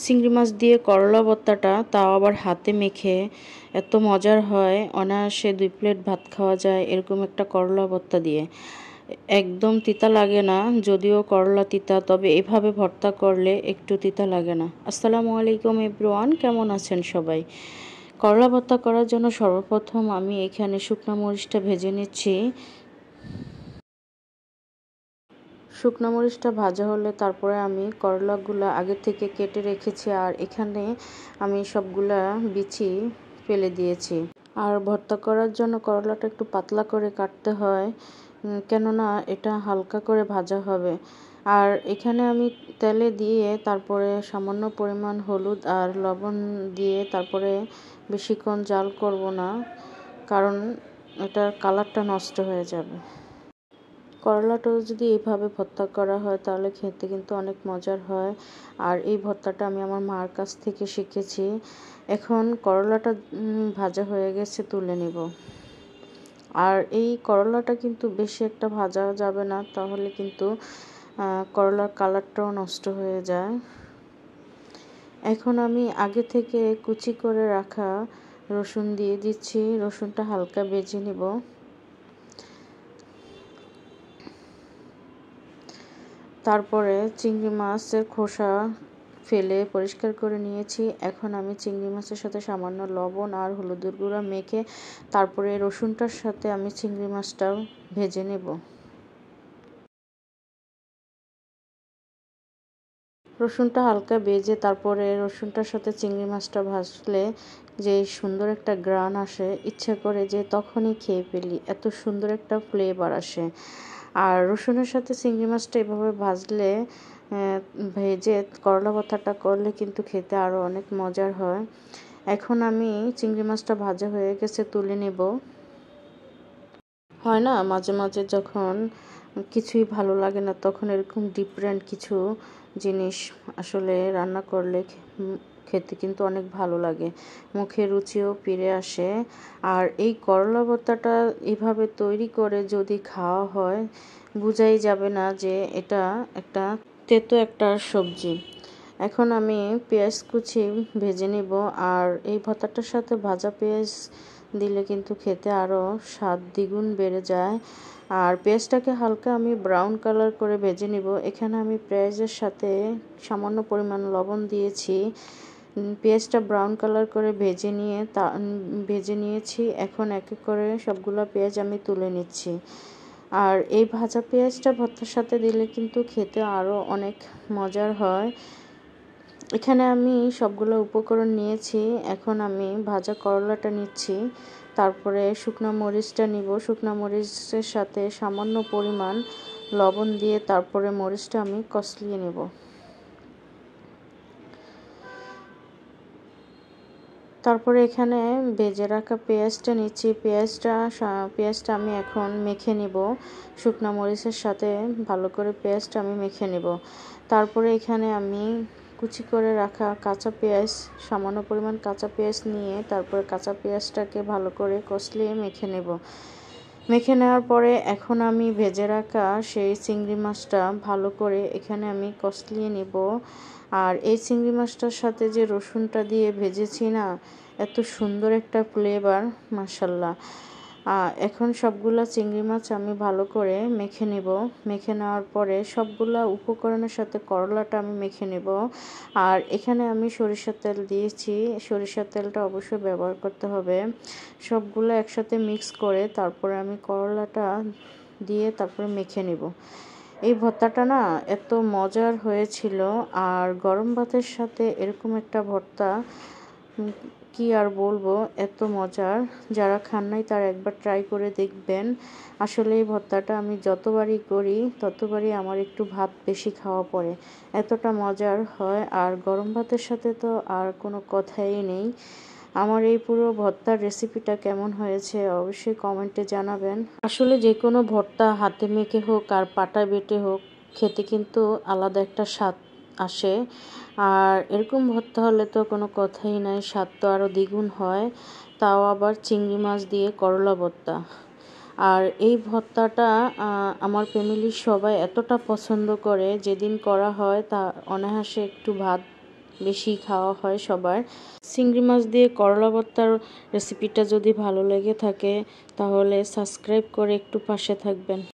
চিংড়ি মাছ দিয়ে করলা ভর্তাটা তাও আবার হাতে মেখে এত মজার হয়, অনায়াসে 2 প্লেট ভাত খাওয়া যায় এরকম একটা করলা ভর্তা দিয়ে। একদম তিতা লাগে না, যদিও করলা তিতা, তবে এভাবে ভর্তা করলে একটু তিতা লাগে না। আসসালামু আলাইকুম এভরিওয়ান, কেমন আছেন সবাই? করলা ভর্তা করার জন্য সর্বপ্রথম আমি এখানে শুকনো মরিচটা ভেজে নিচ্ছি। শুকনো মরিচটা ভাজা হলে তারপরে আমি করলাগুলো আগে থেকে কেটে রেখেছি, আর এখানে আমি সবগুলা বিচি ফেলে দিয়েছি। আর ভর্তা করার জন্য করলাটা একটু পাতলা করে কাটতে হয়, কেননা এটা হালকা করে ভাজা হবে। আর এখানে আমি তেলে দিয়ে তারপরে সামান্য পরিমাণ হলুদ আর লবণ দিয়ে তারপরে বেশিক্ষণ জাল করব না, কারণ এটার কালারটা নষ্ট হয়ে যাবে। করলাটাও যদি এইভাবে ভর্তা করা হয় তাহলে খেতে কিন্তু অনেক মজার হয়। আর এই ভর্তাটা আমি আমার মার কাছ থেকে শিখেছি। এখন করলাটা ভাজা হয়ে গেছে, তুলে নিব। আর এই করলাটা কিন্তু বেশি একটা ভাজা যাবে না, তাহলে কিন্তু করলার কালারটাও নষ্ট হয়ে যায়। এখন আমি আগে থেকে কুচি করে রাখা রসুন দিয়ে দিচ্ছি। রসুনটা হালকা ভেজে নিব। তারপরে চিংড়ি মাছের খোসা ফেলে পরিষ্কার করে নিয়েছি। এখন আমি চিংড়ি মাছের সাথে সামান্য লবণ আর হলুদের গুঁড়া মেখে তারপরে রসুনটার সাথে আমি চিংড়ি মাছটাও ভেজে নেব। রসুনটা হালকা ভেজে তারপরে রসুনটার সাথে চিংড়ি মাছটা ভাজলে যে সুন্দর একটা গ্রান আসে, ইচ্ছা করে যে তখনই খেয়ে ফেলি, এত সুন্দর একটা ফ্লেভার আসে। আর রসুনের সাথে চিংড়ি মাছটা এভাবে ভাজলে, ভেজে করলা ভর্তাটা করলে কিন্তু খেতে আরও অনেক মজার হয়। এখন আমি চিংড়ি মাছটা ভাজা হয়ে গেছে, তুলে নেব। হয় না, মাঝে মাঝে যখন কিছুই ভালো লাগে না তখন এরকম ডিফারেন্ট কিছু জিনিস আসলে রান্না করলে খেতে কিন্তু অনেক ভালো লাগে, মুখে রুচিও ফিরে আসে। আর এই করলা ভর্তাটা এভাবে তৈরি করে যদি খাওয়া হয়, বোঝাই যাবে না যে এটা একটা তেতো একটা সবজি। এখন আমি পেঁয়াজ কুচি ভেজে নিব। আর এই ভর্তাটার সাথে ভাজা পেঁয়াজ দিলে কিন্তু খেতে আরও স্বাদ দ্বিগুণ বেড়ে যায়। আর পেঁয়াজটাকে হালকা আমি ব্রাউন কালার করে ভেজে নিব। এখানে আমি পেঁয়াজের সাথে সামান্য পরিমাণ লবণ দিয়েছি। পেঁয়াজটা ব্রাউন কালার করে ভেজে নিয়েছি। এখন এক এক করে সবগুলো পেঁয়াজ আমি তুলে নিচ্ছি। আর এই ভাজা পেঁয়াজটা ভর্তার সাথে দিলে কিন্তু খেতে আরও অনেক মজার হয়। এখানে আমি সবগুলো উপকরণ নিয়েছি। এখন আমি ভাজা করলাটা নিচ্ছি, তারপরে শুকনো মরিচটা নিব। শুকনো মরিচের সাথে সামান্য পরিমাণ লবণ দিয়ে তারপরে মরিচটা আমি কষলিয়ে নেব। তারপরে এখানে ভেজে রাখা পেঁয়াজটা নিচ্ছি। পেঁয়াজটা আমি এখন মেখে নিব। শুকনো মরিচের সাথে ভালো করে পেঁয়াজটা আমি মেখে নেব। তারপরে এখানে আমি কুচি করে রাখা কাঁচা পেঁয়াজ, সামান্য পরিমাণ কাঁচা পেঁয়াজ নিয়ে তারপরে কাঁচা পেঁয়াজটাকে ভালো করে কষলিয়ে মেখে নেব। মেখে নেওয়ার পরে এখন আমি ভেজে রাখা সেই চিংড়ি মাছটা ভালো করে এখানে আমি কষলিয়ে নেব। আর এই চিংড়ি মাছটার সাথে যে রসুনটা দিয়ে ভেজেছি না, এত সুন্দর একটা ফ্লেভার, মাশাল্লাহ। এখন সবগুলা চিংড়ি মাছ আমি ভালো করে মেখে নেব। মেখে নেওয়ার পরে সবগুলা উপকরণের সাথে করলাটা আমি মেখে নেব। আর এখানে আমি সরিষার তেল দিয়েছি, সরিষার তেলটা অবশ্যই ব্যবহার করতে হবে। সবগুলো একসাথে মিক্স করে তারপরে আমি করলাটা দিয়ে তারপরে মেখে নেব। এই ভর্তাটা না এত মজার হয়েছিল। আর গরম ভাতের সাথে এরকম একটা ভর্তা কি আর বলবো, এত মজার। যারা খান নাই তারা একবার ট্রাই করে দেখবেন। আসলে এই ভর্তাটা আমি যতবারই করি ততবারই আমার একটু ভাত বেশি খাওয়া পড়ে, এতটা মজার হয়। আর গরম ভাতের সাথে তো আর কোনো কথাই নেই। আমার এই পুরো ভর্তার রেসিপিটা কেমন হয়েছে অবশ্যই কমেন্টে জানাবেন। আসলে যে কোনো ভর্তা হাতে মেখে হোক আর পাটায় বেটে হোক, খেতে কিন্তু আলাদা একটা স্বাদ আসে। আর এরকম ভর্তা হলে তো কোনো কথাই নাই, স্বাদ তো আরও দ্বিগুণ হয়, তাও আবার চিংড়ি মাছ দিয়ে করলা ভর্তা। আর এই ভর্তাটা আমার ফ্যামিলির সবাই এতটা পছন্দ করে, যেদিন করা হয় তা অনায়াসে একটু ভাত বেশি খাওয়া হয় সবার। চিংড়ি মাছ দিয়ে করলা ভর্তার রেসিপিটা যদি ভালো লেগে থাকে তাহলে সাবস্ক্রাইব করে একটু পাশে থাকবেন।